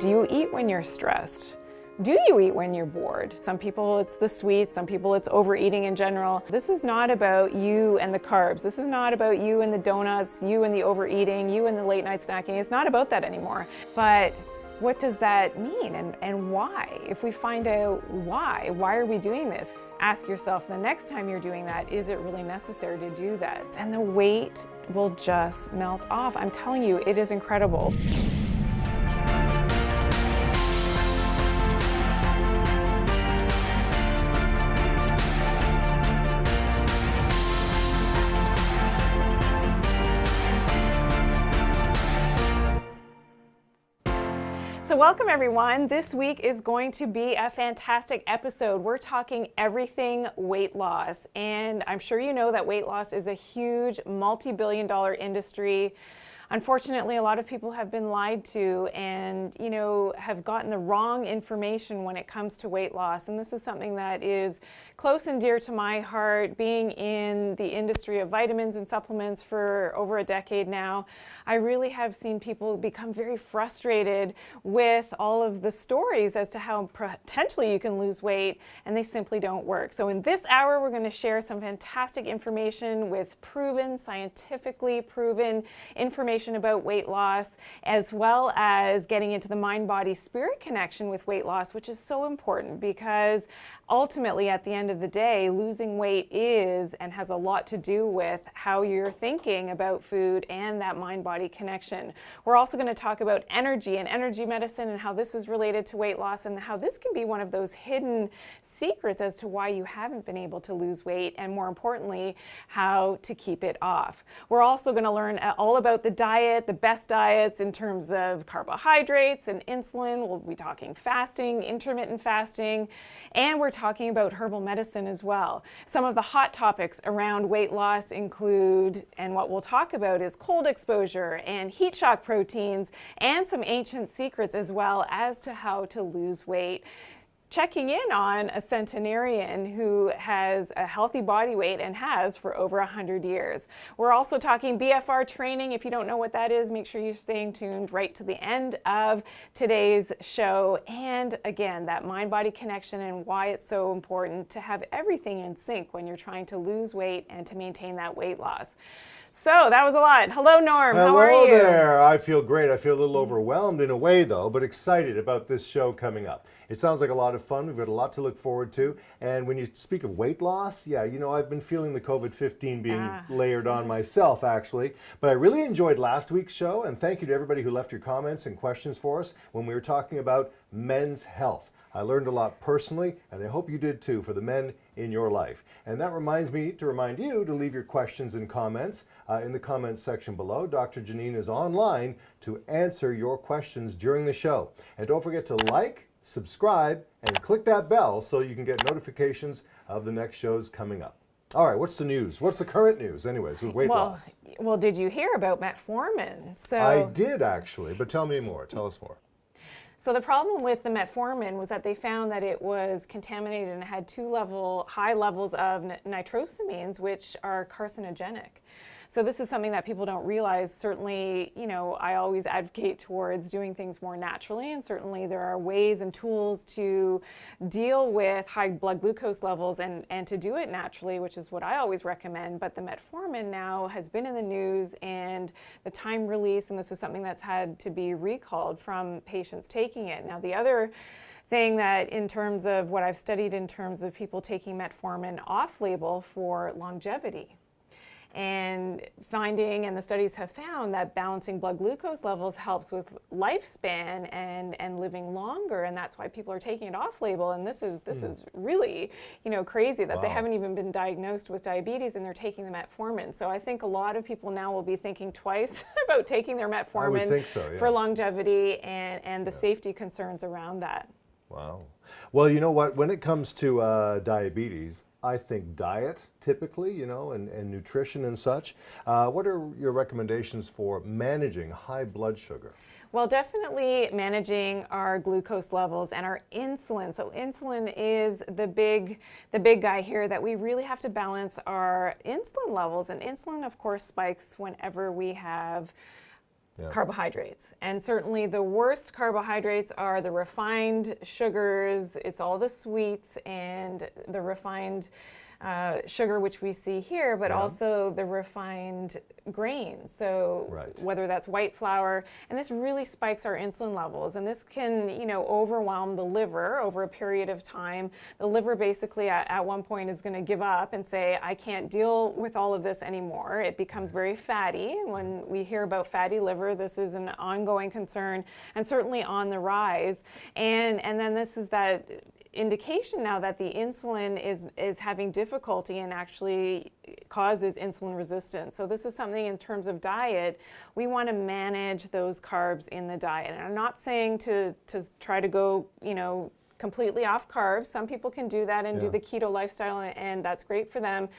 Do you eat when you're stressed? Do you eat when you're bored? Some people it's the sweets, some people it's overeating in general. This is not about you and the carbs. This is not about you and the donuts, you and the overeating, you and the late night snacking. It's not about that anymore. But what does that mean and why? If we find out why are we doing this? Ask yourself the next time you're doing that, is it really necessary to do that? And the weight will just melt off. I'm telling you, it is incredible. So welcome everyone. This week is going to be a fantastic episode. We're talking everything weight loss, and I'm sure you know that weight loss is a huge multi-billion-dollar industry. Unfortunately, a lot of people have been lied to and, have gotten the wrong information when it comes to weight loss. And this is something that is close and dear to my heart. Being in the industry of vitamins and supplements for over a decade now, I really have seen people become very frustrated with all of the stories as to how potentially you can lose weight, and they simply don't work. So in this hour, we're going to share some fantastic information with proven, scientifically proven information about weight loss, as well as getting into the mind-body-spirit connection with weight loss, which is so important because ultimately at the end of the day, losing weight is and has a lot to do with how you're thinking about food and that mind-body connection. We're also going to talk about energy and energy medicine and how this is related to weight loss and how this can be one of those hidden secrets as to why you haven't been able to lose weight, and more importantly, how to keep it off. We're also going to learn all about the diet, the best diets in terms of carbohydrates and insulin. We'll be talking fasting, intermittent fasting, and we're talking about herbal medicine as well. Some of the hot topics around weight loss include, and what we'll talk about is cold exposure and heat shock proteins, and some ancient secrets as well as to how to lose weight. Checking in on a centenarian who has a healthy body weight and has for over 100 years. We're also talking BFR training. If you don't know what that is, make sure you're staying tuned right to the end of today's show. And again, that mind-body connection and why it's so important to have everything in sync when you're trying to lose weight and to maintain that weight loss. So that was a lot. Hello, Norm. How are you? Hello there. I feel great. I feel a little overwhelmed in a way, though, but excited about this show coming up. It sounds like a lot of fun. We've got a lot to look forward to. And when you speak of weight loss, I've been feeling the COVID-15 being layered on myself, actually. But I really enjoyed last week's show, and thank you to everybody who left your comments and questions for us when we were talking about men's health. I learned a lot personally, and I hope you did too, for the men in your life. And that reminds me to remind you to leave your questions and comments in the comments section below. Dr. Janine is online to answer your questions during the show. And don't forget to like, subscribe, and click that bell so you can get notifications of the next shows coming up. All right, what's the news? What's the current news, anyways, with weight loss? Well, did you hear about metformin? I did, actually, but tell me more. Tell us more. So the problem with the metformin was that they found that it was contaminated and had high levels of nitrosamines, which are carcinogenic. So this is something that people don't realize. Certainly, I always advocate towards doing things more naturally, and certainly there are ways and tools to deal with high blood glucose levels and to do it naturally, which is what I always recommend. But the metformin now has been in the news, and the time release, and this is something that's had to be recalled from patients taking it. Now, the other thing that in terms of what I've studied in terms of people taking metformin off-label for longevity, and the studies have found that balancing blood glucose levels helps with lifespan and living longer, and that's why people are taking it off label. And this is really crazy that they haven't even been diagnosed with diabetes and they're taking the metformin. So I think a lot of people now will be thinking twice about taking their metformin. I would think so, yeah. For longevity and the safety concerns around that. Wow. Well, you know what? When it comes to diabetes, I think diet typically, and nutrition and such. What are your recommendations for managing high blood sugar? Well, definitely managing our glucose levels and our insulin. So insulin is the big guy here that we really have to balance our insulin levels. And insulin, of course, spikes whenever we have carbohydrates. And certainly the worst carbohydrates are the refined sugars. It's all the sweets and the refined sugar, which we see here, but also the refined grains. So whether that's white flour, and this really spikes our insulin levels, and this can, overwhelm the liver over a period of time. The liver basically at one point is going to give up and say, I can't deal with all of this anymore. It becomes very fatty. And when we hear about fatty liver, this is an ongoing concern and certainly on the rise. And then this is that indication now that the insulin is having difficulty and actually causes insulin resistance. So this is something in terms of diet, we want to manage those carbs in the diet. And I'm not saying to try to go, completely off carbs. Some people can do that and do the keto lifestyle, and that's great for them.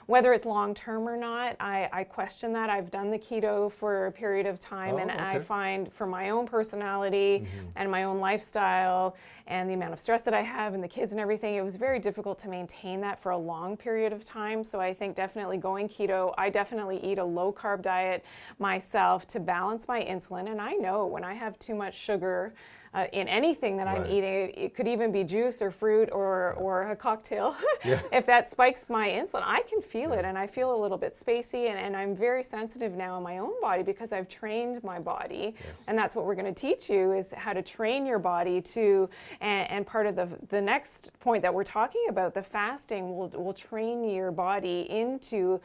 Whether it's long-term or not, I question that. I've done the keto for a period of time, and I find for my own personality and my own lifestyle and the amount of stress that I have and the kids and everything, it was very difficult to maintain that for a long period of time. So I think definitely going keto, I definitely eat a low-carb diet myself to balance my insulin, and I know when I have too much sugar in anything that I'm eating, it could even be juice or fruit or a cocktail. If that spikes my insulin, I can feel it, and I feel a little bit spacey, and I'm very sensitive now in my own body because I've trained my body. And that's what we're going to teach you, is how to train your body to, and part of the next point that we're talking about, the fasting, will train your body into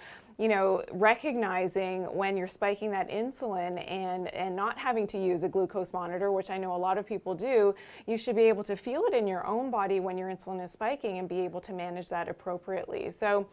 recognizing when you're spiking that insulin and not having to use a glucose monitor, which I know a lot of people do. You should be able to feel it in your own body when your insulin is spiking and be able to manage that appropriately. So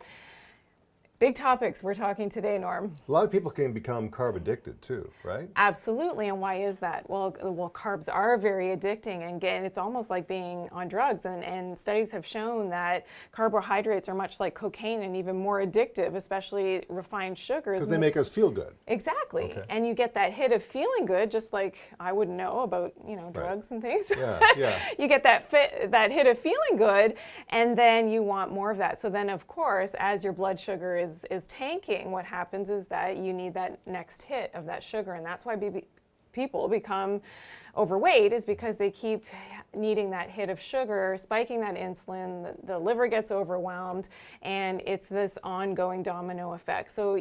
big topics we're talking today, Norm. A lot of people can become carb addicted too, right? Absolutely, and why is that? Well, carbs are very addicting, and again, it's almost like being on drugs, and studies have shown that carbohydrates are much like cocaine and even more addictive, especially refined sugars. Because they make us feel good. Exactly, and you get that hit of feeling good, just like I wouldn't know about, drugs and things. You get that hit of feeling good, and then you want more of that. So then, of course, as your blood sugar is tanking, what happens is that you need that next hit of that sugar, and that's why people become overweight, is because they keep needing that hit of sugar, spiking that insulin, the liver gets overwhelmed, and it's this ongoing domino effect. So,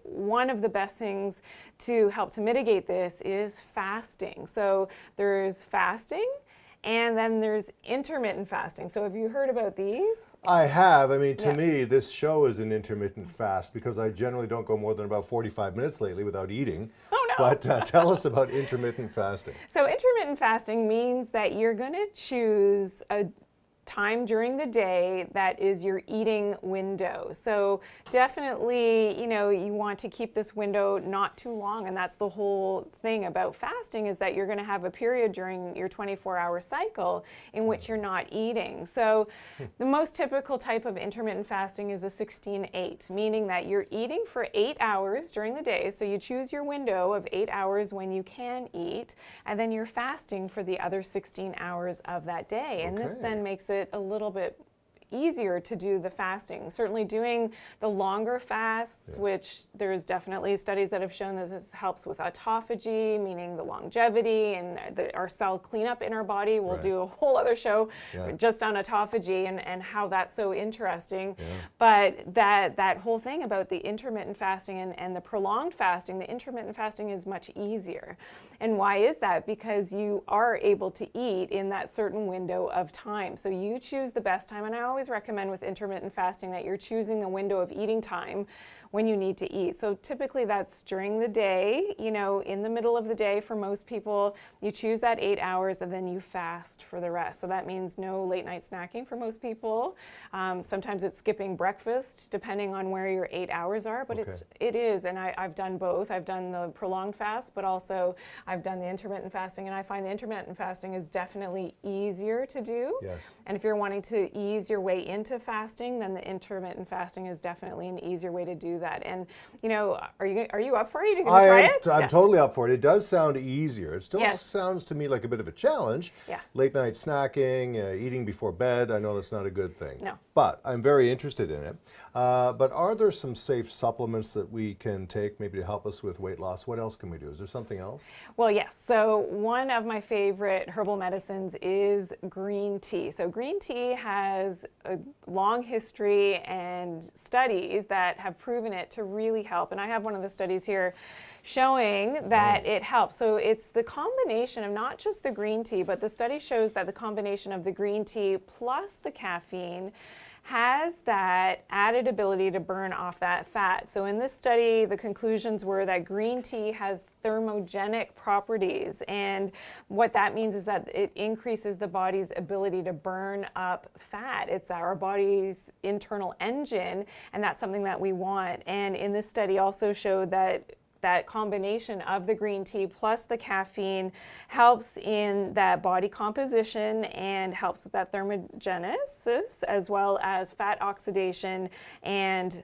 one of the best things to help to mitigate this is fasting. So there's fasting, and then there's intermittent fasting. So have you heard about these? I have. I mean, to me, this show is an intermittent fast because I generally don't go more than about 45 minutes lately without eating. Oh, no. But tell us about intermittent fasting. So intermittent fasting means that you're going to choose a time during the day that is your eating window. So definitely, you want to keep this window not too long, and that's the whole thing about fasting, is that you're going to have a period during your 24-hour cycle in which you're not eating. So the most typical type of intermittent fasting is a 16-8, meaning that you're eating for 8 hours during the day. So you choose your window of 8 hours when you can eat, and then you're fasting for the other 16 hours of that day. And this then makes it a little bit easier to do the fasting. Certainly doing the longer fasts, which there's definitely studies that have shown that this helps with autophagy, meaning the longevity and our cell cleanup in our body. We'll do a whole other show just on autophagy and how that's so interesting. But that whole thing about the intermittent fasting and the prolonged fasting, the intermittent fasting is much easier. And why is that? Because you are able to eat in that certain window of time. So you choose the best time, and I always recommend with intermittent fasting that you're choosing the window of eating time when you need to eat. So typically that's during the day, in the middle of the day for most people. You choose that 8 hours and then you fast for the rest. So that means no late night snacking for most people. Sometimes it's skipping breakfast depending on where your 8 hours are, but it is, and I've done both. I've done the prolonged fast, but also I've done the intermittent fasting, and I find the intermittent fasting is definitely easier to do. And if you're wanting to ease your way into fasting, then the intermittent fasting is definitely an easier way to do that. And are you up for it? Are you going to try it? I'm totally up for it. It does sound easier. It still sounds to me like a bit of a challenge. Late night snacking, eating before bed. I know that's not a good thing. No. but I'm very interested in it. But are there some safe supplements that we can take maybe to help us with weight loss? What else can we do? Is there something else? Well, yes. So one of my favorite herbal medicines is green tea. So green tea has a long history and studies that have proven it to really help. And I have one of the studies here showing that it helps. So it's the combination of not just the green tea, but the study shows that the combination of the green tea plus the caffeine has that added ability to burn off that fat. So in this study, the conclusions were that green tea has thermogenic properties. And what that means is that it increases the body's ability to burn up fat. It's our body's internal engine, and that's something that we want. And in this study also showed that that combination of the green tea plus the caffeine helps in that body composition and helps with that thermogenesis, as well as fat oxidation and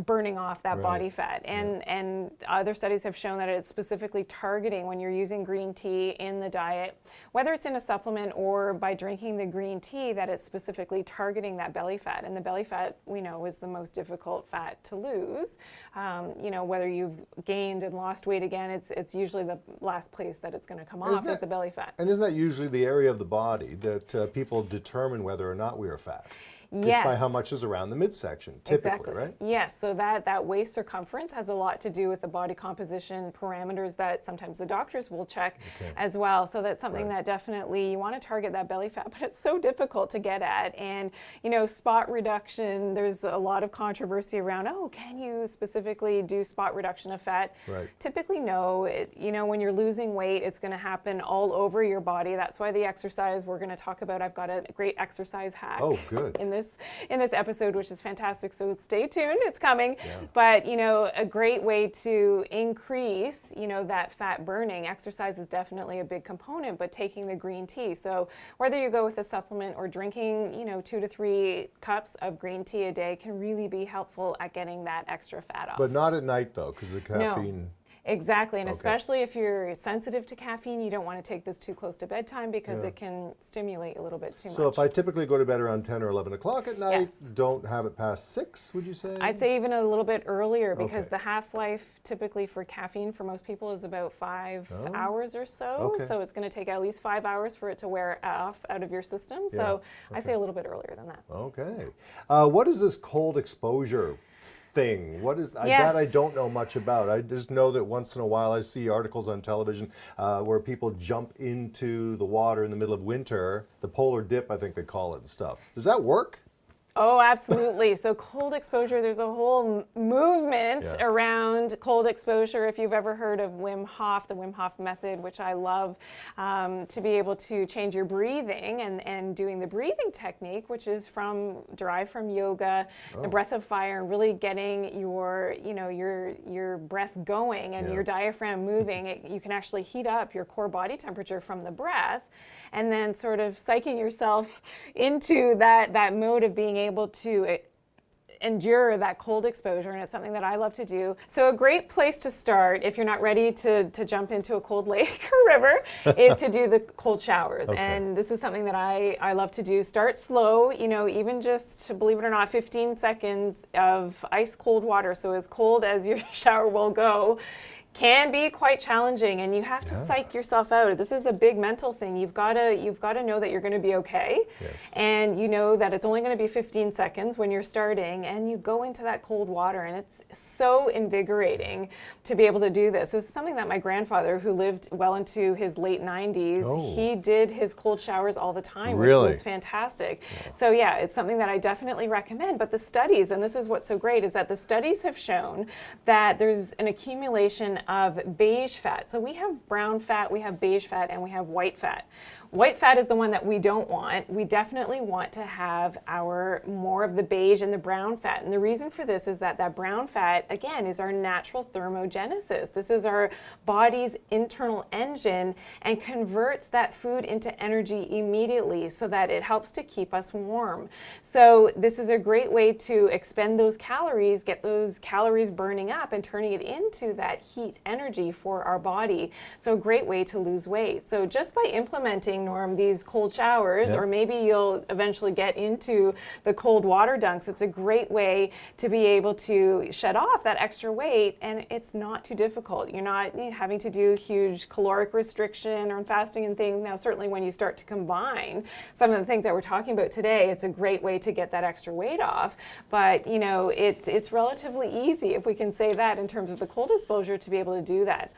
burning off that body fat. And other studies have shown that it's specifically targeting when you're using green tea in the diet, whether it's in a supplement or by drinking the green tea, that it's specifically targeting that belly fat. And the belly fat, we know, is the most difficult fat to lose. Whether you've gained and lost weight again, it's usually the last place that it's going to come off is the belly fat. And isn't that usually the area of the body that people determine whether or not we are fat? Yes. It's by how much is around the midsection, typically, exactly. Right? Yes, so that waist circumference has a lot to do with the body composition parameters that sometimes the doctors will check as well. So that's something that definitely you want to target that belly fat, but it's so difficult to get at. And, spot reduction, there's a lot of controversy around, can you specifically do spot reduction of fat? Right. Typically, no. When you're losing weight, it's going to happen all over your body. That's why the exercise we're going to talk about, I've got a great exercise hack. Oh, good. In this episode, which is fantastic. So stay tuned, it's coming. Yeah. But, a great way to increase, that fat burning, exercise is definitely a big component, but taking the green tea. So whether you go with a supplement or drinking, 2 to 3 cups of green tea a day can really be helpful at getting that extra fat off. But not at night, though, because the caffeine... No. Exactly, and especially if you're sensitive to caffeine, you don't want to take this too close to bedtime because it can stimulate a little bit too much. So if I typically go to bed around 10 or 11 o'clock at night, don't have it past 6, would you say? I'd say even a little bit earlier because the half-life typically for caffeine for most people is about 5 hours or so. Okay. So it's going to take at least 5 hours for it to wear off out of your system. So I say a little bit earlier than that. Okay. What is this cold exposure thing? What is that? I don't know much about. I just know that once in a while I see articles on television where people jump into the water in the middle of winter, the polar dip, I think they call it and stuff. Does that work? Oh, absolutely. So cold exposure, there's a whole movement around cold exposure. If you've ever heard of Wim Hof, the Wim Hof method, which I love, to be able to change your breathing and doing the breathing technique, which is derived from yoga, the breath of fire, and really getting your breath going and your diaphragm moving. You can actually heat up your core body temperature from the breath, and then sort of psyching yourself into that mode of being able to endure that cold exposure, and it's something that I love to do. So a great place to start if you're not ready to jump into a cold lake or river is to do the cold showers. And this is something that I love to do. Start slow, even just, believe it or not, 15 seconds of ice cold water, so as cold as your shower will go, can be quite challenging, and you have to psych yourself out. This is a big mental thing. You've got to know that you're going to be okay, and you know that it's only going to be 15 seconds when you're starting, and you go into that cold water, and it's so invigorating to be able to do this. This is something that my grandfather, who lived well into his late 90s, he did his cold showers all the time, which was fantastic. So it's something that I definitely recommend. But the studies, and this is what's so great, is that the studies have shown that there's an accumulation of beige fat. So we have brown fat, we have beige fat, and we have white fat. White fat is the one that we don't want. We definitely want to have more of the beige and the brown fat. And the reason for this is that brown fat, again, is our natural thermogenesis. This is our body's internal engine and converts that food into energy immediately so that it helps to keep us warm. So this is a great way to expend those calories, get those calories burning up and turning it into that heat heat energy for our body. So a great way to lose weight. So just by implementing, Norm, these cold showers, or maybe you'll eventually get into the cold water dunks, it's a great way to be able to shed off that extra weight, and it's not too difficult. You're not having to do huge caloric restriction or fasting and things. Now, certainly when you start to combine some of the things that we're talking about today, it's a great way to get that extra weight off. But it's relatively easy, if we can say that, in terms of the cold exposure, to be able to do that.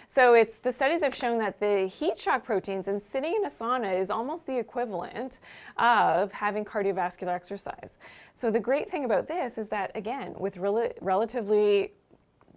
So the studies have shown that the heat shock proteins and sitting in a sauna is almost the equivalent of having cardiovascular exercise. So the great thing about this is that, again, with relatively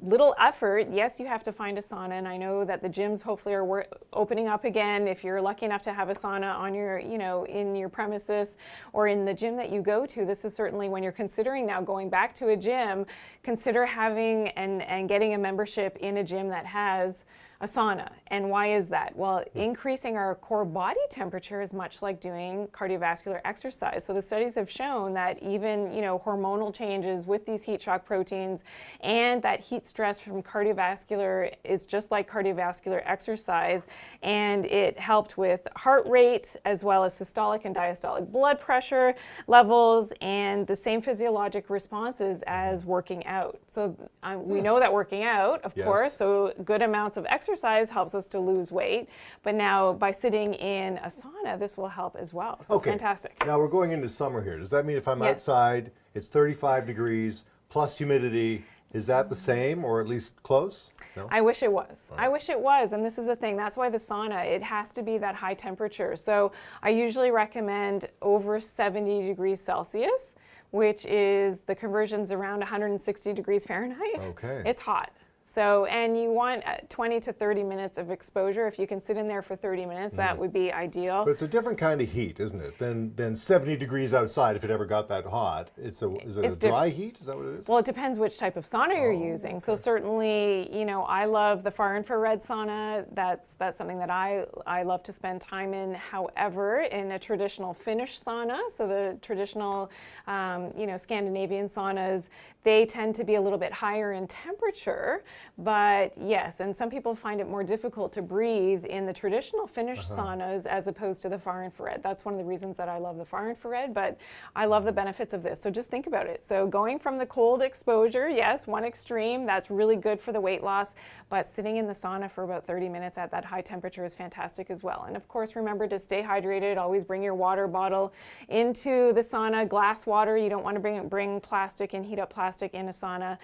little effort, yes, you have to find a sauna, and I know that the gyms hopefully are opening up again. If you're lucky enough to have a sauna on your, in your premises or in the gym that you go to, this is certainly, when you're considering now going back to a gym, consider having and getting a membership in a gym that has a sauna. And why is that? Well, increasing our core body temperature is much like doing cardiovascular exercise. So the studies have shown that even, hormonal changes with these heat shock proteins and that heat stress from cardiovascular is just like cardiovascular exercise. And it helped with heart rate as well as systolic and diastolic blood pressure levels and the same physiologic responses as working out. So we know that working out, of course, so good amounts of exercise helps us to lose weight, but now by sitting in a sauna, this will help as well. So fantastic. Now we're going into summer here. Does that mean if I'm outside, it's 35 degrees plus humidity, is that the same or at least close? No? I wish it was. I wish it was, and this is the thing. That's why the sauna, it has to be that high temperature. So I usually recommend over 70 degrees Celsius, which is the conversion's around 160 degrees Fahrenheit. Okay. It's hot. So, and you want 20 to 30 minutes of exposure. If you can sit in there for 30 minutes, that would be ideal. But it's a different kind of heat, isn't it, than 70 degrees outside if it ever got that hot. Is it a dry heat? Is that what it is? Well, it depends which type of sauna you're using. Okay. So certainly, I love the far infrared sauna. That's something that I love to spend time in. However, in a traditional Finnish sauna, so the traditional, Scandinavian saunas, they tend to be a little bit higher in temperature. But yes, and some people find it more difficult to breathe in the traditional Finnish saunas as opposed to the far infrared. That's one of the reasons that I love the far infrared, but I love the benefits of this. So just think about it. So going from the cold exposure, yes, one extreme, that's really good for the weight loss, but sitting in the sauna for about 30 minutes at that high temperature is fantastic as well. And of course, remember to stay hydrated. Always bring your water bottle into the sauna, glass water. You don't want to bring plastic and heat up plastic in a sauna,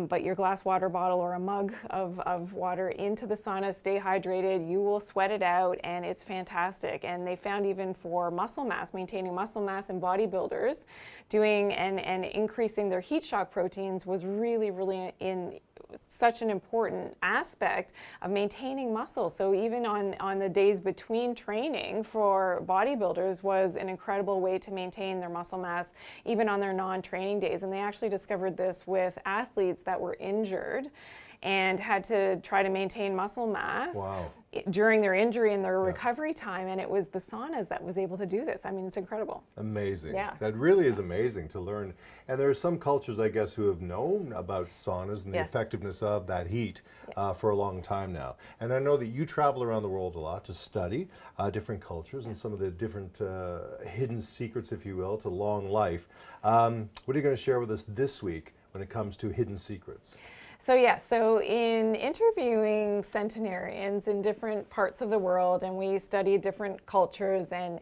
but your glass water bottle or a mug of water into the sauna, stay hydrated, you will sweat it out, and it's fantastic. And they found even for muscle mass, maintaining muscle mass in bodybuilders, doing and increasing their heat shock proteins was really, really such an important aspect of maintaining muscle. So even on the days between training for bodybuilders was an incredible way to maintain their muscle mass, even on their non-training days. And they actually discovered this with athletes that were injured and had to try to maintain muscle mass during their injury and their recovery time, and it was the saunas that was able to do this. I mean, it's incredible. Amazing. Yeah. That really is amazing to learn. And there are some cultures, I guess, who have known about saunas and the effectiveness of that heat for a long time now. And I know that you travel around the world a lot to study different cultures and some of the different hidden secrets, if you will, to long life. What are you going to share with us this week when it comes to hidden secrets? So in interviewing centenarians in different parts of the world, and we studied different cultures, and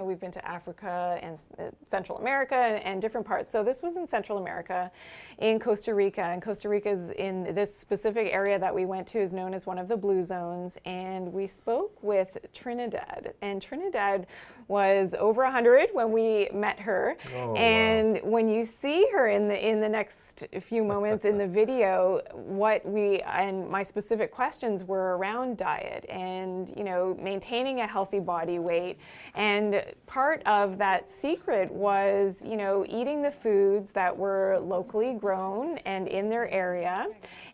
we've been to Africa and Central America and different parts. So this was in Central America, in Costa Rica, and Costa Rica is in this specific area that we went to is known as one of the blue zones, and we spoke with Trinidad, and Trinidad was over 100 when we met her, and when you see her in the next few moments in the video, my specific questions were around diet and, maintaining a healthy body weight. And part of that secret was, eating the foods that were locally grown and in their area,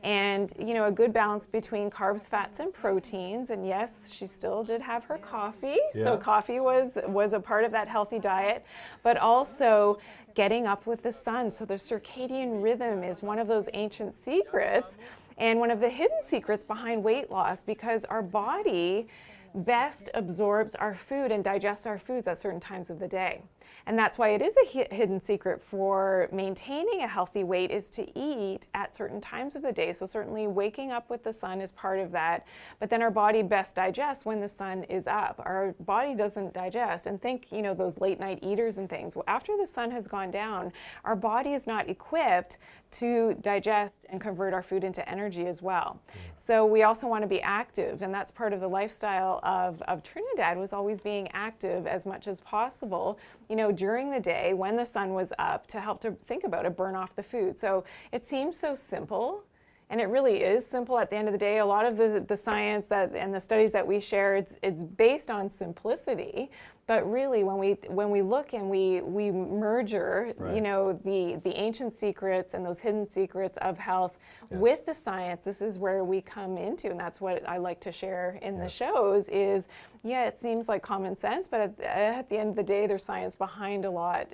and, a good balance between carbs, fats, and proteins. And yes, she still did have her coffee. Yeah. So coffee was a part of that healthy diet, but also getting up with the sun. So the circadian rhythm is one of those ancient secrets. and one of the hidden secrets behind weight loss, because our body best absorbs our food and digests our foods at certain times of the day. And that's why it is a hidden secret for maintaining a healthy weight, is to eat at certain times of the day. So certainly waking up with the sun is part of that, but then our body best digests when the sun is up. Our body doesn't digest, and think, you know, those late night eaters and things. Well, after the sun has gone down, our body is not equipped to digest and convert our food into energy as well. So we also want to be active, and that's part of the lifestyle of Trinidad, was always being active as much as possible, you know, during the day when the sun was up, to help to think about it, burn off the food. So it seems so simple, and it really is simple at the end of the day. A lot of the science that and the studies that we share, it's based on simplicity. But really, when we look and we merger, Right. you know, the ancient secrets and those hidden secrets of health with the science, this is where we come into, and that's what I like to share in the shows. Is it seems like common sense, but at the end of the day, there's science behind a lot,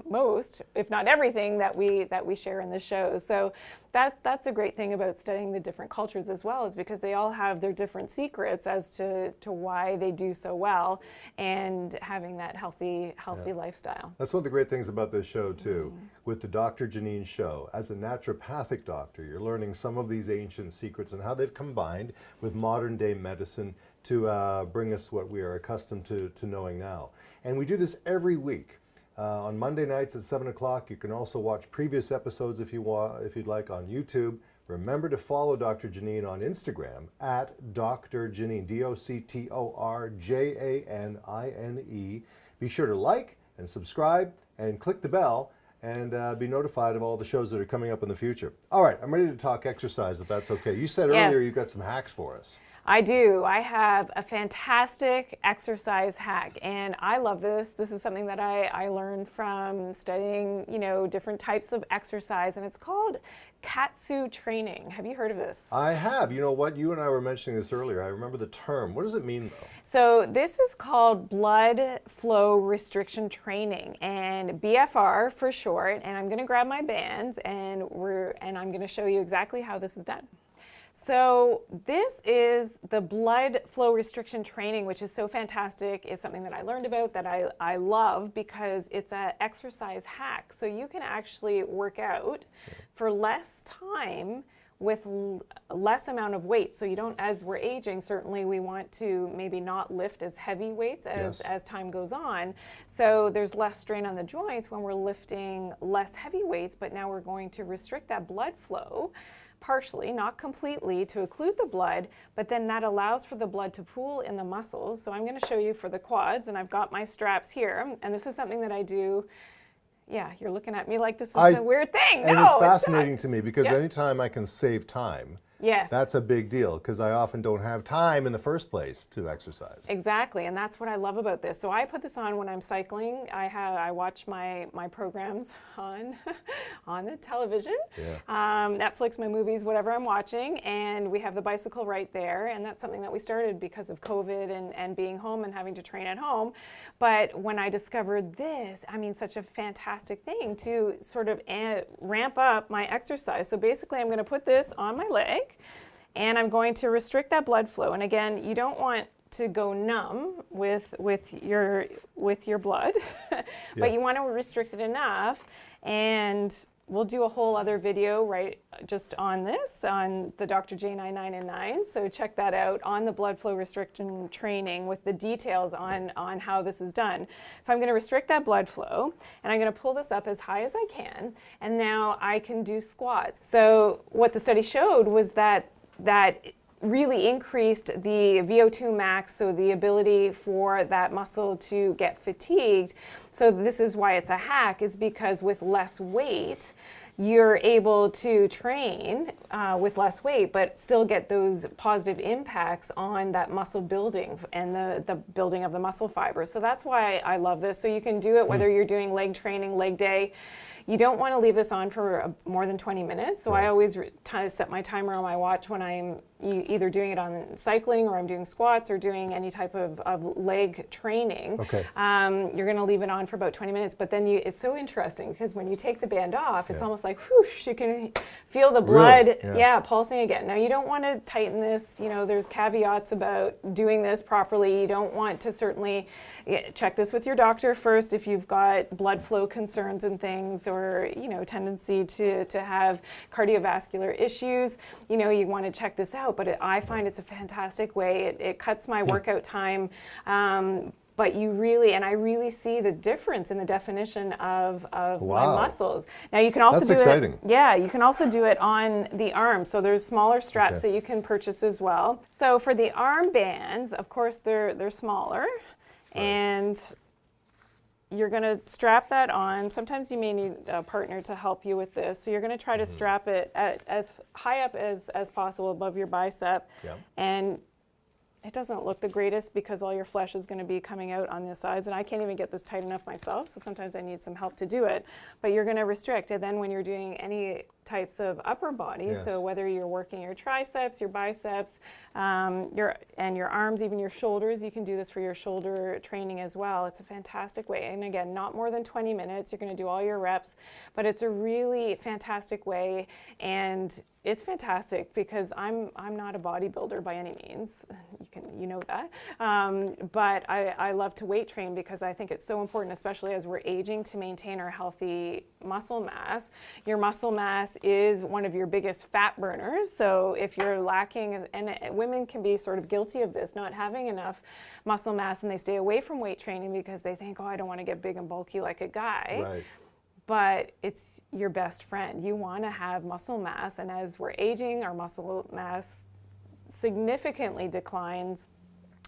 most, if not everything, that we share in the shows. So that's a great thing about studying the different cultures as well, is because they all have their different secrets as to why they do so well, and having that healthy lifestyle. That's one of the great things about this show too. With the Dr. Janine Show, as a naturopathic doctor, you're learning some of these ancient secrets and how they've combined with modern day medicine to bring us what we are accustomed to knowing now. And we do this every week. On Monday nights at 7 o'clock. You can also watch previous episodes if you'd like on YouTube. Remember to follow Dr. Janine on Instagram at Dr. Janine, DoctorJanine. Be sure to like and subscribe and click the bell and be notified of all the shows that are coming up in the future. All right, I'm ready to talk exercise, if that's okay. You said earlier you've got some hacks for us. I do. I have a fantastic exercise hack, and I love this. This is something that I learned from studying, you know, different types of exercise, and it's called Katsu training. Have you heard of this? I have. You know what? You and I were mentioning this earlier. I remember the term. What does it mean, though? So this is called blood flow restriction training, and BFR for short. And I'm going to grab my bands, and I'm going to show you exactly how this is done. So this is the blood flow restriction training, which is so fantastic. It's something that I learned about, that I love, because it's an exercise hack. So you can actually work out for less time with less amount of weight. So you don't, as we're aging, certainly we want to maybe not lift as heavy weights as time goes on. So there's less strain on the joints when we're lifting less heavy weights, but now we're going to restrict that blood flow partially, not completely, to occlude the blood, but then that allows for the blood to pool in the muscles. So I'm going to show you for the quads, and I've got my straps here, and this is something that I do. Yeah, you're looking at me like this is a weird thing. And no, it's fascinating to me, because Yes. anytime I can save time, Yes. that's a big deal, because I often don't have time in the first place to exercise. Exactly, and that's what I love about this. So I put this on when I'm cycling. I watch my programs on on the television, Netflix, my movies, whatever I'm watching, and we have the bicycle right there. And that's something that we started because of COVID and being home and having to train at home. But when I discovered this, I mean, such a fantastic thing to sort of ramp up my exercise. So basically, I'm going to put this on my leg, and I'm going to restrict that blood flow. And again, you don't want to go numb with your blood, but you want to restrict it enough. And we'll do a whole other video just on this, on the Dr. J9999. So check that out on the blood flow restriction training with the details on how this is done. So I'm going to restrict that blood flow, and I'm going to pull this up as high as I can. And now I can do squats. So what the study showed was that really increased the VO2 max, so the ability for that muscle to get fatigued. So this is why it's a hack, is because with less weight, you're able to train with less weight, but still get those positive impacts on that muscle building and the building of the muscle fibers. So that's why I love this. So you can do it whether you're doing leg training, leg day. You don't want to leave this on for more than 20 minutes. So I always set my timer on my watch when I'm either doing it on cycling or I'm doing squats or doing any type of leg training. Okay. You're going to leave it on for about 20 minutes, but then it's so interesting because when you take the band off, it's almost like whoosh, you can feel the blood, pulsing again. Now you don't want to tighten this. There's caveats about doing this properly. You don't want to certainly check this with your doctor first if you've got blood flow concerns and things, or tendency to have cardiovascular issues. You want to check this out. But I find it's a fantastic way. It cuts my workout time. But I really see the difference in the definition of my muscles. Now you can also That's exciting. You can also do it on the arm. So there's smaller straps that you can purchase as well. So for the arm bands, of course they're smaller, and you're going to strap that on. Sometimes you may need a partner to help you with this. So you're going to try to strap it as high up as possible above your bicep. Yep. And it doesn't look the greatest because all your flesh is going to be coming out on the sides, and I can't even get this tight enough myself, so sometimes I need some help to do it. But you're going to restrict, and then when you're doing any types of upper body, so whether you're working your triceps, your biceps, your arms, even your shoulders, you can do this for your shoulder training as well. It's a fantastic way, and again, not more than 20 minutes. You're going to do all your reps, but it's a really fantastic way, and it's fantastic because I'm not a bodybuilder by any means. You know that. But I love to weight train because I think it's so important, especially as we're aging, to maintain our healthy muscle mass. Your muscle mass is one of your biggest fat burners. So if you're lacking, and women can be sort of guilty of this, not having enough muscle mass, and they stay away from weight training because they think, I don't want to get big and bulky like a guy. Right. But it's your best friend. You want to have muscle mass, and as we're aging, our muscle mass significantly declines,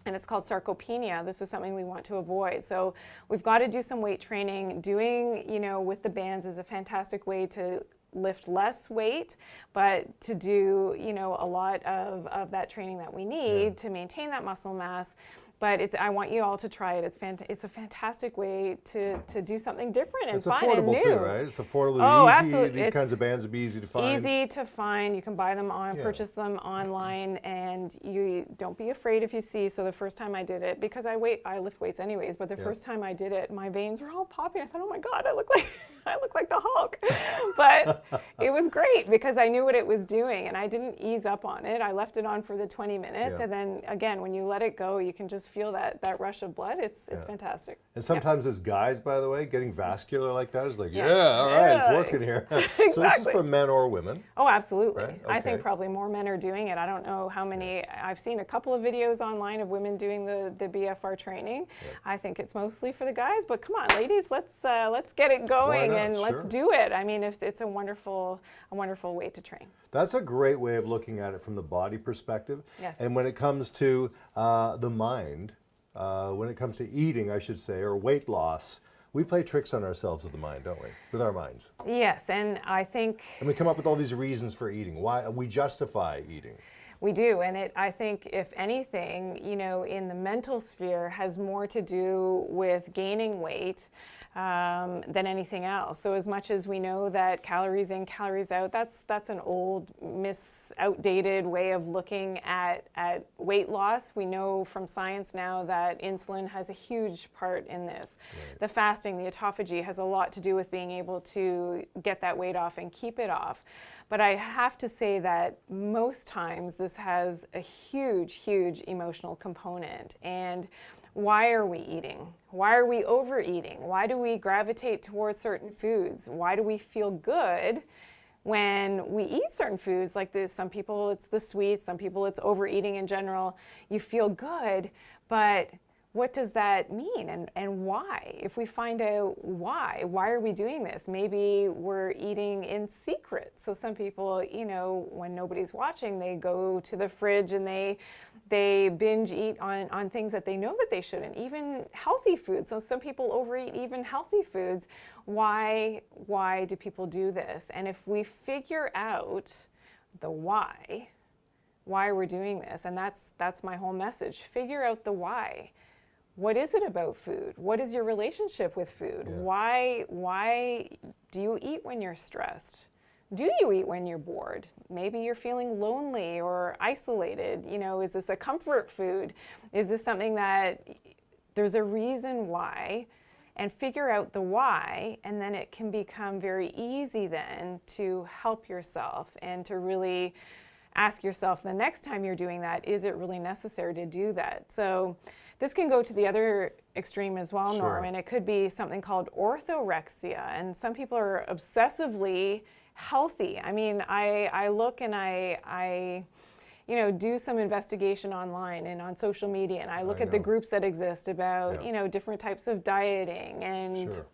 and it's called sarcopenia. This is something we want to avoid. So we've got to do some weight training. Doing, with the bands is a fantastic way to lift less weight, but to do, a lot of that training that we need to maintain that muscle mass. But I want you all to try it. It's a fantastic way to do something different and fun and new. It's affordable too, right? It's affordable, oh, easy. Absolutely. These kinds of bands would be easy to find. Easy to find. You can buy them purchase them online, and you don't be afraid if you see. So the first time I did it, because I lift weights anyways, but the first time I did it, my veins were all popping. I thought, oh my God, I look like the Hulk. But it was great because I knew what it was doing, and I didn't ease up on it. I left it on for the 20 minutes, and then again, when you let it go, you can just feel that rush of blood. It's fantastic. And sometimes as guys, by the way, getting vascular like that is like, all right, it's working here. Exactly. So this is for men or women. Oh, absolutely. Right? I think Okay. probably more men are doing it. I don't know how many. I've seen a couple of videos online of women doing the BFR training. I think it's mostly for the guys, but come on, ladies, let's get it going and let's do it. I mean, it's a wonderful way to train. That's a great way of looking at it from the body perspective. Yes. And when it comes to the mind, when it comes to eating, I should say, or weight loss, we play tricks on ourselves with the mind, don't we? With our minds. Yes, and I think... And we come up with all these reasons for eating. Why we justify eating. We do, and I think if anything, in the mental sphere has more to do with gaining weight than anything else. So as much as we know that calories in, calories out, that's an old, outdated way of looking at weight loss. We know from science now that insulin has a huge part in this. Right. The fasting, the autophagy has a lot to do with being able to get that weight off and keep it off. But I have to say that most times this has a huge, huge emotional component. And why are we eating? Why are we overeating? Why do we gravitate towards certain foods? Why do we feel good when we eat certain foods like this? Some people it's the sweets, some people it's overeating in general. You feel good, but what does that mean and why? If we find out why are we doing this? Maybe we're eating in secret. So some people, when nobody's watching, they go to the fridge and they binge eat on things that they know that they shouldn't, even healthy foods. So some people overeat even healthy foods. Why do people do this? And if we figure out the why we're doing this, and that's my whole message, figure out the why. what is it about food? What is your relationship with food? Yeah. Why do you eat when you're stressed? Do you eat when you're bored? Maybe you're feeling lonely or isolated. You know, is this a comfort food? Is this something that there's a reason why? And figure out the why, and then it can become very easy then to help yourself and to really ask yourself the next time you're doing that, is it really necessary to do that? So this can go to the other extreme as well, Sure. Norm, and it could be something called orthorexia, and some people are obsessively healthy. I mean, I look and I you know, do some investigation online and on social media, and I look at the know. groups that exist about, Yeah. you know, different types of dieting and Sure.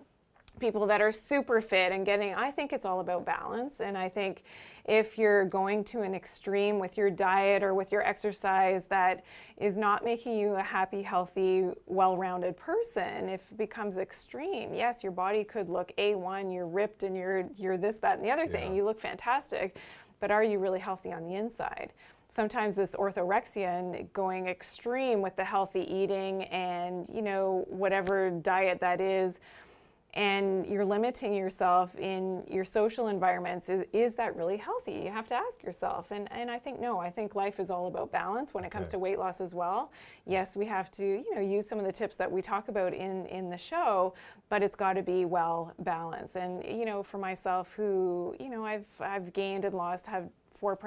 people that are super fit and getting, I think it's all about balance. And I think if you're going to an extreme with your diet or with your exercise that is not making you a happy, healthy, well-rounded person, if it becomes extreme, yes, your body could look A1, you're ripped and you're this, that, and the other thing, Yeah. you look fantastic, but are you really healthy on the inside? Sometimes this orthorexia and going extreme with the healthy eating and, you know, whatever diet that is, and you're limiting yourself in your social environments, is that really healthy? You have to ask yourself. And I think, no, I think life is all about balance when it comes Okay. to weight loss as well. Yes, we have to, you know, use some of the tips that we talk about in the show, but it's got to be well balanced. And, you know, for myself who, you know, I've gained and lost, have 4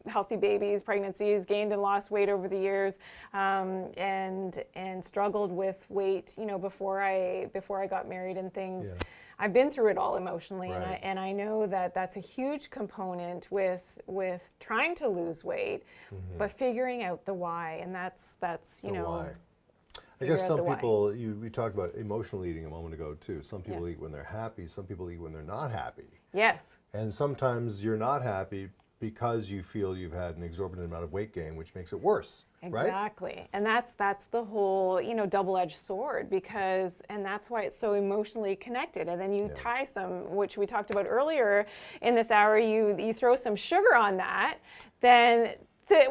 healthy babies, pregnancies, gained and lost weight over the years, and struggled with weight, you know, before I got married and things. Yeah. I've been through it all emotionally, Right. and I know that that's a huge component with trying to lose weight, but figuring out the why, and that's you The know. why. I figure guess out some the why. people, we talked about emotional eating a moment ago too. Some people Yes. eat when they're happy, some people eat when they're not happy. Yes. And sometimes you're not happy because you feel you've had an exorbitant amount of weight gain, which makes it worse, right? Exactly. And that's the whole, you know, double-edged sword, because, and that's why it's so emotionally connected. And then you Yeah. tie some, which we talked about earlier in this hour, you throw some sugar on that, then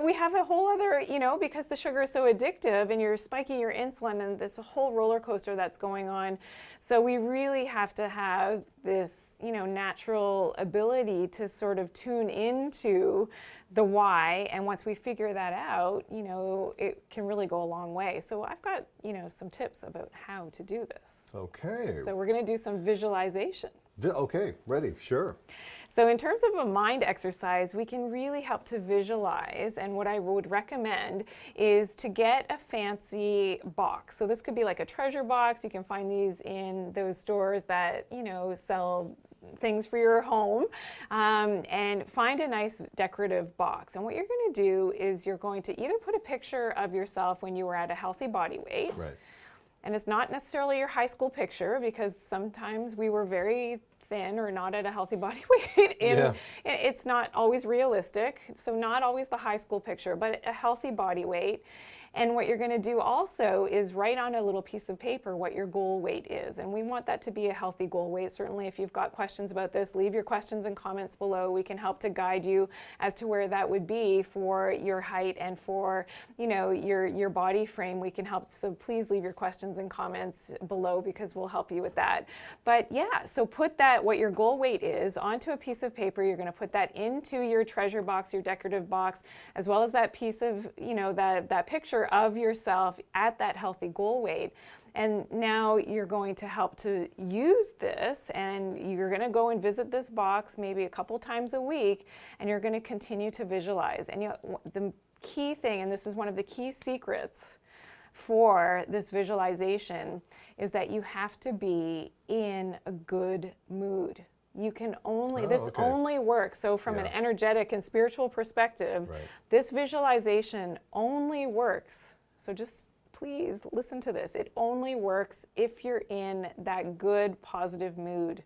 we have a whole other, you know, because the sugar is so addictive and you're spiking your insulin and this whole roller coaster that's going on. So we really have to have this, you know, natural ability to sort of tune into the why. And once we figure that out, you know, it can really go a long way. So I've got, you know, some tips about how to do this. Okay. So we're going to do some visualization. Okay, ready, sure. So in terms of a mind exercise, we can really help to visualize, and what I would recommend is to get a fancy box. So this could be like a treasure box. You can find these in those stores that, you know, sell things for your home, and find a nice decorative box. And what you're going to do is you're going to either put a picture of yourself when you were at a healthy body weight. Right. And it's not necessarily your high school picture, because sometimes we were very thin or not at a healthy body weight. Yeah. It's not always realistic, so not always the high school picture, but a healthy body weight. And what you're going to do also is write on a little piece of paper what your goal weight is. And we want that to be a healthy goal weight. Certainly, if you've got questions about this, leave your questions and comments below. We can help to guide you as to where that would be for your height and for, you know, your body frame. We can help. So please leave your questions and comments below, because we'll help you with that. But yeah, so put that, what your goal weight is, onto a piece of paper. You're going to put that into your treasure box, your decorative box, as well as that piece of, you know, that picture of yourself at that healthy goal weight. And now you're going to help to use this, and you're going to go and visit this box maybe a couple times a week, and you're going to continue to visualize. And you know, the key thing, and this is one of the key secrets for this visualization, is that you have to be in a good mood. You can only, this only works. So from an Yeah. energetic and spiritual perspective, Right. this visualization only works. So just please listen to this. It only works if you're in that good, positive mood,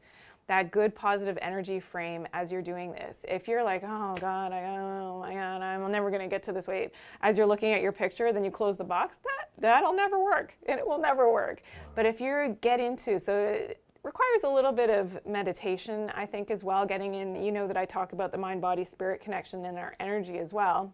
that good, positive energy frame as you're doing this. If you're like, oh God, oh my God, I'm never gonna get to this weight, as you're looking at your picture, then you close the box, that'll never work. It will never work. But if you get into, so it requires a little bit of meditation, I think, as well, getting in, you know that I talk about the mind, body, spirit connection and our energy as well.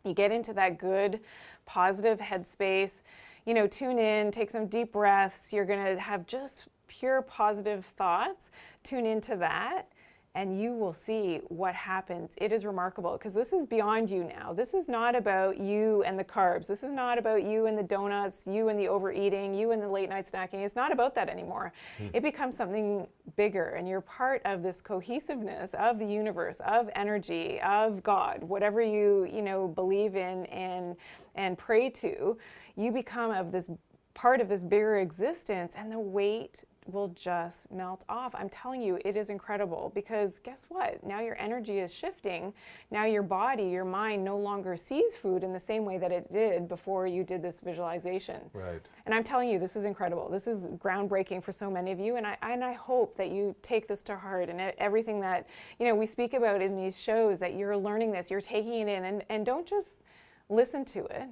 You get into that good, positive headspace. tune in, take some deep breaths. You're going to have just pure positive thoughts. Tune into that, and you will see what happens. It is remarkable, because this is beyond you now. This is not about you and the carbs. This is not about you and the donuts, you and the overeating, you and the late night snacking. It's not about that anymore. It becomes something bigger, and you're part of this cohesiveness of the universe, of energy, of God, whatever you believe in and pray to. You become of this part of this bigger existence, and the weight will just melt off. I'm telling you, it is incredible, because guess what? Now your energy is shifting. Now your body, your mind no longer sees food in the same way that it did before you did this visualization. Right. And I'm telling you, this is incredible. This is groundbreaking for so many of you, and I hope that you take this to heart, and everything that we speak about in these shows, that you're learning this, you're taking it in, and don't just listen to it.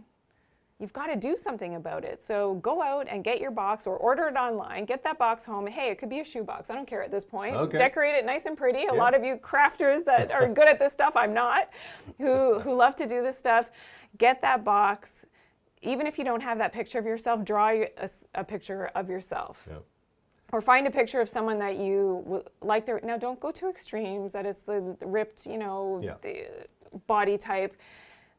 You've got to do something about it. So go out and get your box, or order it online. Get that box home. Hey, it could be a shoe box. I don't care at this point. Okay. Decorate it nice and pretty. A lot of you crafters that are good at this stuff, I'm not, who love to do this stuff, get that box. Even if you don't have that picture of yourself, draw a picture of yourself. Yep. Or find a picture of someone that you like. Now, don't go to extremes. That is the ripped, the body type.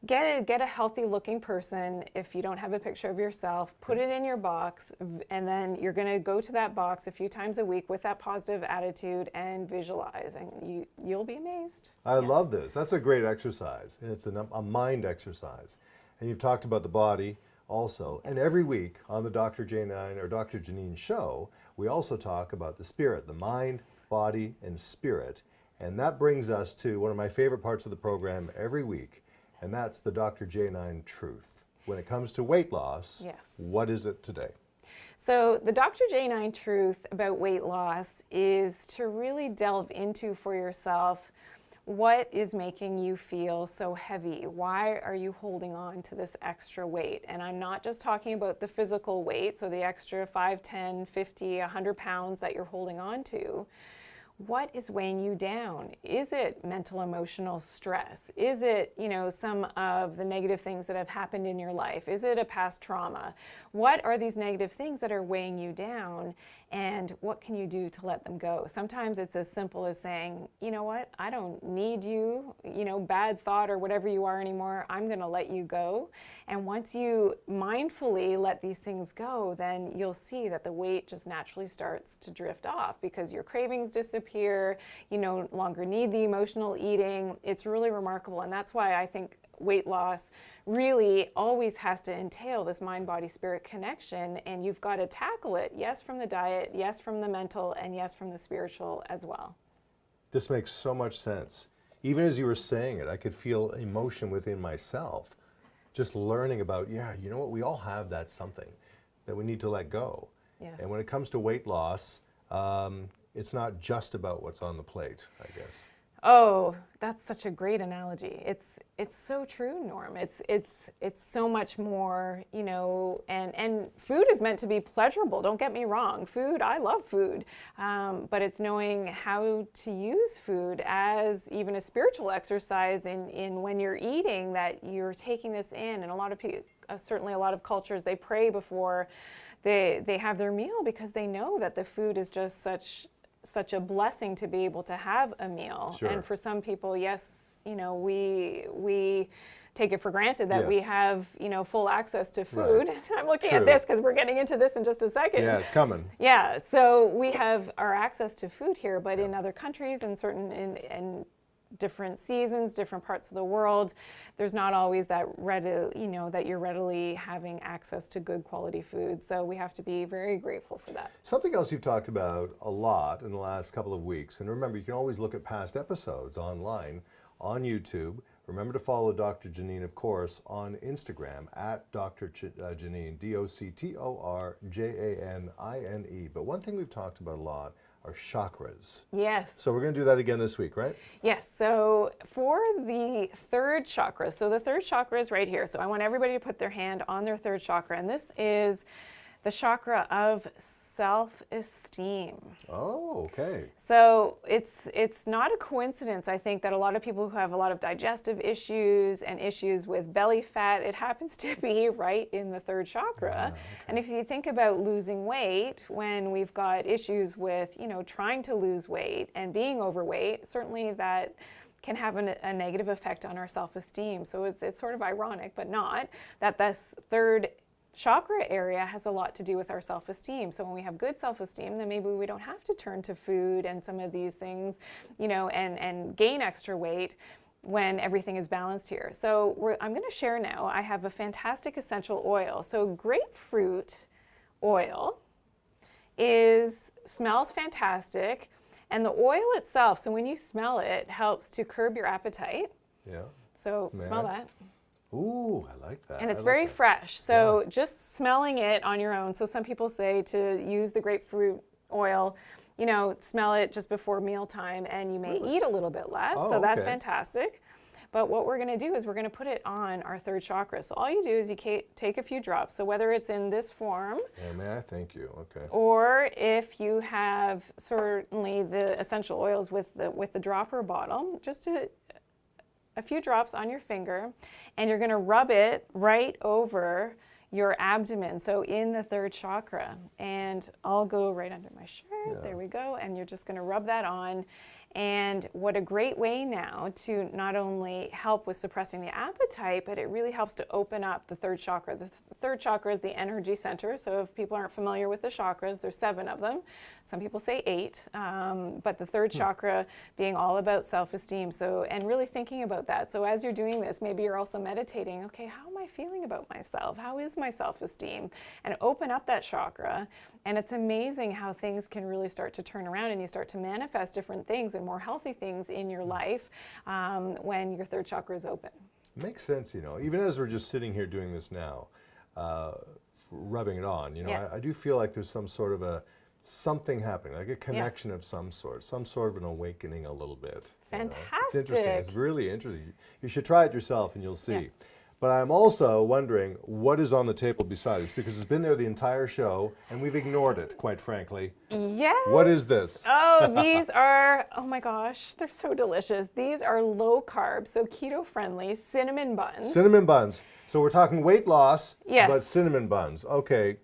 Get a healthy looking person. If you don't have a picture of yourself, put it in your box, and then you're going to go to that box a few times a week with that positive attitude and visualize, and you'll be amazed. I love this. That's a great exercise, and it's a mind exercise. And you've talked about the body also. And every week on the Dr. J9 or Dr. Janine show, we also talk about the spirit, the mind, body, and spirit. And that brings us to one of my favorite parts of the program every week, and that's the Dr. J9 truth. When it comes to weight loss, what is it today? So the Dr. J9 truth about weight loss is to really delve into for yourself, what is making you feel so heavy? Why are you holding on to this extra weight? And I'm not just talking about the physical weight, so the extra 5, 10, 50, 100 pounds that you're holding on to. What is weighing you down? Is it mental, emotional stress? Is it, some of the negative things that have happened in your life? Is it a past trauma? What are these negative things that are weighing you down, and what can you do to let them go? Sometimes it's as simple as saying, you know what, I don't need you, bad thought or whatever you are anymore. I'm going to let you go. And once you mindfully let these things go, then you'll see that the weight just naturally starts to drift off, because your cravings disappear. You no longer need the emotional eating. It's really remarkable. And that's why I think weight loss really always has to entail this mind, body, spirit connection. And you've got to tackle it, yes, from the diet, yes, from the mental, and yes, from the spiritual as well. This makes so much sense. Even as you were saying it, I could feel emotion within myself. Just learning about, you know what, we all have that something that we need to let go. Yes. And when it comes to weight loss, it's not just about what's on the plate, I guess. Oh, that's such a great analogy. It's so true, Norm. It's so much more, and food is meant to be pleasurable. Don't get me wrong. Food, I love food, but it's knowing how to use food as even a spiritual exercise in when you're eating, that you're taking this in. And a lot of people, certainly a lot of cultures, they pray before they have their meal, because they know that the food is just such a blessing to be able to have a meal. Sure. And for some people, yes, we take it for granted that we have, full access to food. Right. I'm looking at this because we're getting into this in just a second. Yeah, it's coming. Yeah, so we have our access to food here, but in other countries and in different seasons, different parts of the world, there's not always that that you're readily having access to good quality food. So we have to be very grateful for that. Something else you've talked about a lot in the last couple of weeks, and remember, you can always look at past episodes online on YouTube. Remember to follow Dr. Janine, of course, on Instagram at Dr. Janine, DoctorJanine. But one thing we've talked about a lot are chakras. Yes. So we're going to do that again this week, right? Yes. So for the third chakra, so the third chakra is right here. So I want everybody to put their hand on their third chakra, and this is the chakra of self-esteem. Oh, okay. So it's not a coincidence, I think, that a lot of people who have a lot of digestive issues and issues with belly fat, it happens to be right in the third chakra. And if you think about losing weight, when we've got issues with, trying to lose weight and being overweight, certainly that can have a negative effect on our self-esteem. So it's sort of ironic, but not, that this third chakra area has a lot to do with our self-esteem. So when we have good self-esteem, then maybe we don't have to turn to food and some of these things, and gain extra weight when everything is balanced here. So I'm going to share now, I have a fantastic essential oil. So grapefruit oil smells fantastic. And the oil itself, so when you smell it, helps to curb your appetite. Yeah. So smell that. Ooh, I like that. And it's very fresh. So just smelling it on your own. So some people say to use the grapefruit oil, smell it just before mealtime, and you may eat a little bit less. Oh, so that's okay. fantastic. But what we're going to do is we're going to put it on our third chakra. So all you do is you take a few drops. So whether it's in this form, may I thank you? Okay. or if you have certainly the essential oils with the dropper bottle, just a few drops on your finger, and you're going to rub it right over your abdomen, so in the third chakra. And I'll go right under my shirt. There we go. And you're just going to rub that on. And what a great way now to not only help with suppressing the appetite, but it really helps to open up the third chakra. The third chakra is the energy center. So if people aren't familiar with the chakras, there's 7 of them. Some people say 8, but the third chakra being all about self-esteem. So, and really thinking about that. So as you're doing this, maybe you're also meditating, okay, how am I feeling about myself? How is my self-esteem? And open up that chakra. And it's amazing how things can really start to turn around, and you start to manifest different things and more healthy things in your life when your third chakra is open. Makes sense, even as we're just sitting here doing this now, rubbing it on, I do feel like there's some sort of something happening, like a connection of some sort of an awakening a little bit. Fantastic. It's interesting. It's really interesting. You should try it yourself and you'll see. Yeah. But I'm also wondering what is on the table beside us, because it's been there the entire show and we've ignored it, quite frankly. Yes. What is this? Oh, these are, oh my gosh, they're so delicious. These are low carb, so keto friendly cinnamon buns. Cinnamon buns. So we're talking weight loss, yes, but cinnamon buns. Okay.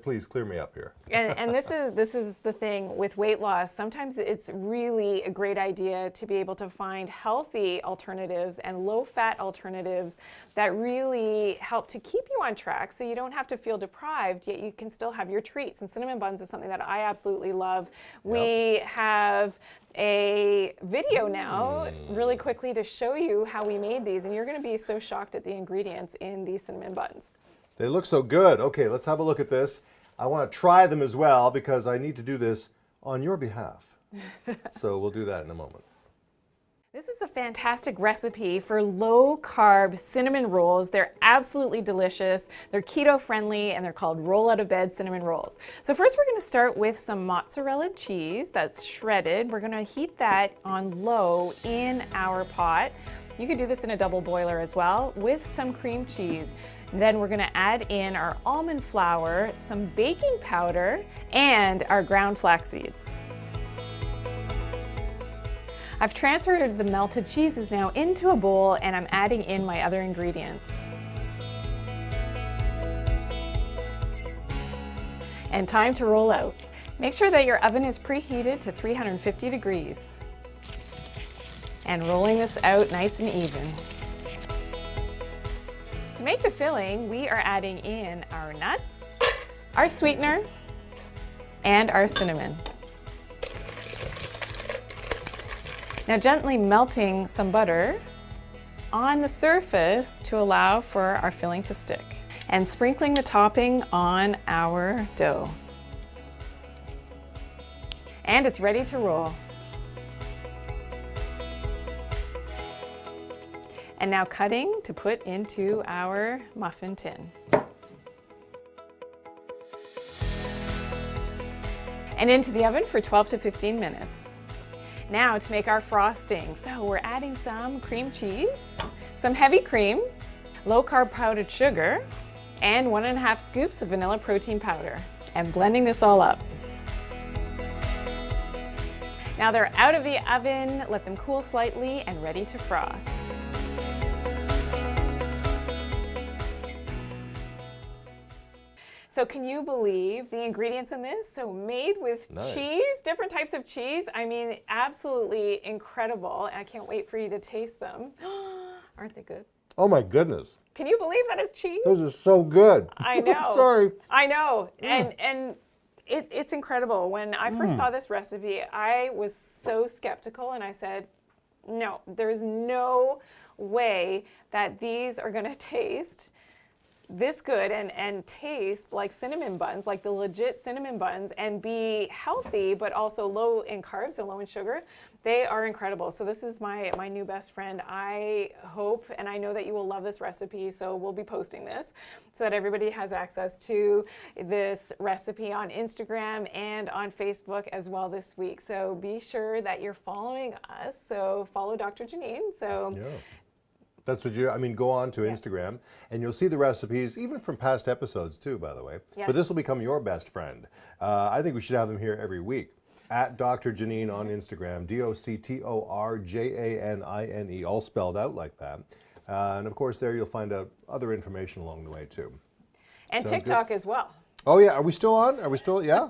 Please clear me up here. And this is the thing with weight loss. Sometimes it's really a great idea to be able to find healthy alternatives and low-fat alternatives that really help to keep you on track, so you don't have to feel deprived, yet you can still have your treats. And cinnamon buns is something that I absolutely love. We have a video now really quickly to show you how we made these, and you're going to be so shocked at the ingredients in these cinnamon buns. They look so good. Okay, let's have a look at this. I want to try them as well because I need to do this on your behalf. So we'll do that in a moment. This is a fantastic recipe for low-carb cinnamon rolls. They're absolutely delicious. They're keto-friendly, and they're called Roll Out of Bed Cinnamon Rolls. So first we're going to start with some mozzarella cheese that's shredded. We're going to heat that on low in our pot. You could do this in a double boiler as well, with some cream cheese. Then we're going to add in our almond flour, some baking powder, and our ground flax seeds. I've transferred the melted cheeses now into a bowl, and I'm adding in my other ingredients. And time to roll out. Make sure that your oven is preheated to 350 degrees. And rolling this out nice and even. To make the filling, we are adding in our nuts, our sweetener, and our cinnamon. Now gently melting some butter on the surface to allow for our filling to stick, and sprinkling the topping on our dough. And it's ready to roll. And now cutting to put into our muffin tin. And into the oven for 12 to 15 minutes. Now to make our frosting. So we're adding some cream cheese, some heavy cream, low-carb powdered sugar, and 1.5 scoops of vanilla protein powder. and blending this all up. Now they're out of the oven, let them cool slightly and ready to frost. So can you believe the ingredients in this? So made with cheese, different types of cheese. I mean, absolutely incredible. I can't wait for you to taste them. Aren't they good? Oh my goodness. Can you believe that is cheese? Those are so good. I know. Sorry. I know. And it's incredible. When I first saw this recipe, I was so skeptical and I said, no, there's no way that these are going to taste this good and taste like cinnamon buns, like the legit cinnamon buns, and be healthy, but also low in carbs and low in sugar. They are incredible. So this is my new best friend. I hope, and I know that you will love this recipe, so we'll be posting this so that everybody has access to this recipe on Instagram and on Facebook as well this week. So be sure that you're following us. So follow Dr. Janine. So. Yeah. That's what go on to Instagram and you'll see the recipes, even from past episodes too, by the way. Yes. But this will become your best friend. I think we should have them here every week. At Dr. Janine on Instagram, DoctorJanine, all spelled out like that. And of course there you'll find out other information along the way too. And Sounds TikTok good. as well. Oh yeah, are we still on? Yeah?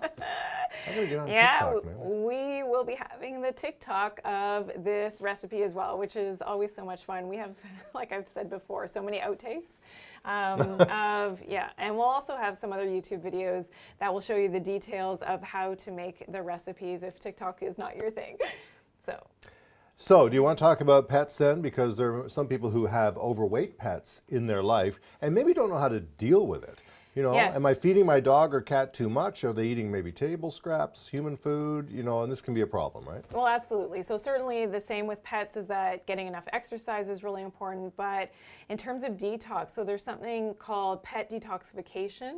I'm gonna get on TikTok, man. We will be having the TikTok of this recipe as well, which is always so much fun. We have, like I've said before, so many outtakes and we'll also have some other YouTube videos that will show you the details of how to make the recipes if TikTok is not your thing. So, do you want to talk about pets then? Because there are some people who have overweight pets in their life and maybe don't know how to deal with it. You know, Yes. Am I feeding my dog or cat too much? Are they eating maybe table scraps, human food? You know, and this can be a problem, right? Well, absolutely. So certainly the same with pets is that getting enough exercise is really important. But in terms of detox, so there's something called pet detoxification,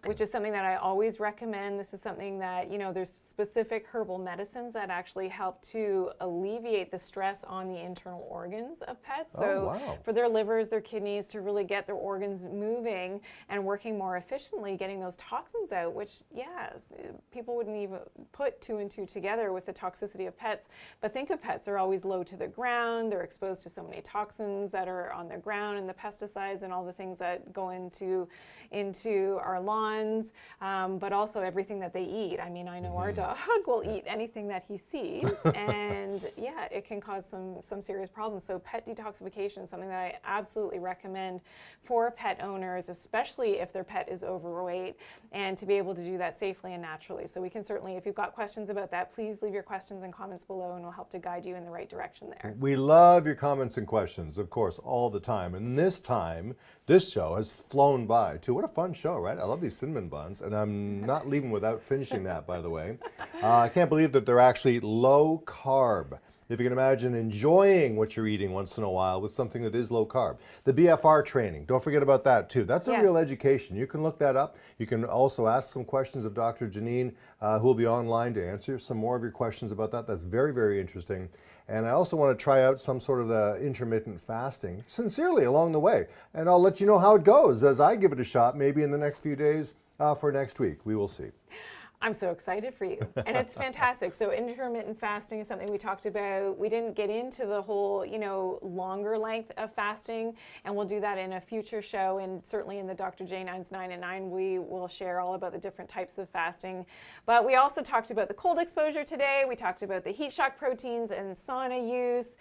which is something that I always recommend. This is something that, there's specific herbal medicines that actually help to alleviate the stress on the internal organs of pets. So for their livers, their kidneys, to really get their organs moving and working more efficiently, getting those toxins out, which, people wouldn't even put two and two together with the toxicity of pets. But think of pets, they're always low to the ground, they're exposed to so many toxins that are on the ground and the pesticides and all the things that go into our lawns, but also everything that they eat. I mean, I know our dog will eat anything that he sees, and it can cause some serious problems. So pet detoxification is something that I absolutely recommend for pet owners, especially if their pet is overweight, and to be able to do that safely and naturally. So we can certainly, if you've got questions about that, please leave your questions and comments below and we'll help to guide you in the right direction there. We love your comments and questions, of course, all the time. And this time, this show has flown by too. What a fun show, right? I love these cinnamon buns, and I'm not leaving without finishing that, by the way. I can't believe that they're actually low carb. If you can imagine enjoying what you're eating once in a while with something that is low carb. The BFR training, don't forget about that too. That's a real education. You can look that up. You can also ask some questions of Dr. Janine, who will be online to answer some more of your questions about that. That's very, very interesting. And I also want to try out some sort of intermittent fasting, sincerely, along the way. And I'll let you know how it goes as I give it a shot, maybe in the next few days for next week. We will see. I'm so excited for you, and it's fantastic. So intermittent fasting is something we talked about. We didn't get into the whole, longer length of fasting, and we'll do that in a future show, and certainly in the Dr. Janine's 9 at 9, we will share all about the different types of fasting. But we also talked about the cold exposure today. We talked about the heat shock proteins and sauna use,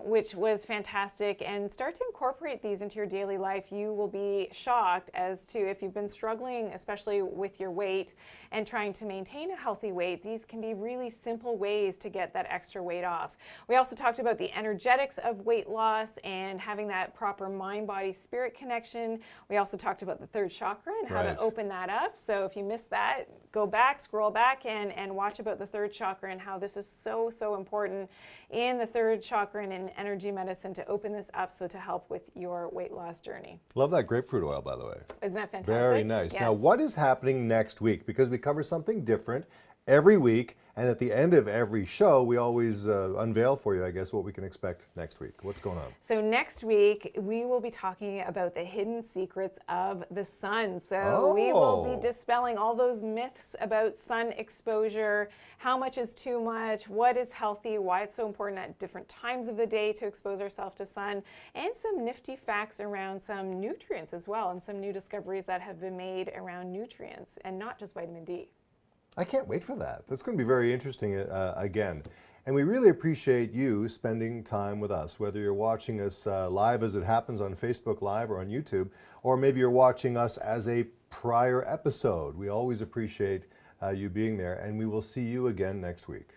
which was fantastic, and start to incorporate these into your daily life. You will be shocked as to if you've been struggling, especially with your weight and trying to maintain a healthy weight. These can be really simple ways to get that extra weight off. We also talked about the energetics of weight loss and having that proper mind, body, spirit connection. We also talked about the third chakra and how to open that up. So if you missed that, go back, scroll back and watch about the third chakra and how this is so, so important in the third chakra and in energy medicine to open this up so to help with your weight loss journey. Love that grapefruit oil, by the way. Isn't that fantastic? Very nice. Yes. Now, what is happening next week? Because we cover something different every week. And at the end of every show, we always unveil for you, I guess, what we can expect next week. What's going on? So next week, we will be talking about the hidden secrets of the sun. So we will be dispelling all those myths about sun exposure, how much is too much, what is healthy, why it's so important at different times of the day to expose ourselves to sun, and some nifty facts around some nutrients as well, and some new discoveries that have been made around nutrients, and not just vitamin D. I can't wait for that. That's going to be very interesting again. And we really appreciate you spending time with us, whether you're watching us live as it happens on Facebook Live or on YouTube, or maybe you're watching us as a prior episode. We always appreciate you being there, and we will see you again next week.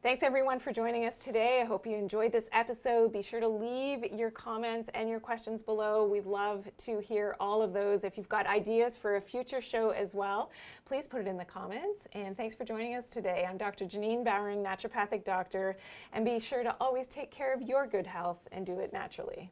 Thanks everyone for joining us today. I hope you enjoyed this episode. Be sure to leave your comments and your questions below. We'd love to hear all of those. If you've got ideas for a future show as well, please put it in the comments. And thanks for joining us today. I'm Dr. Janine Bowring, naturopathic doctor, and be sure to always take care of your good health and do it naturally.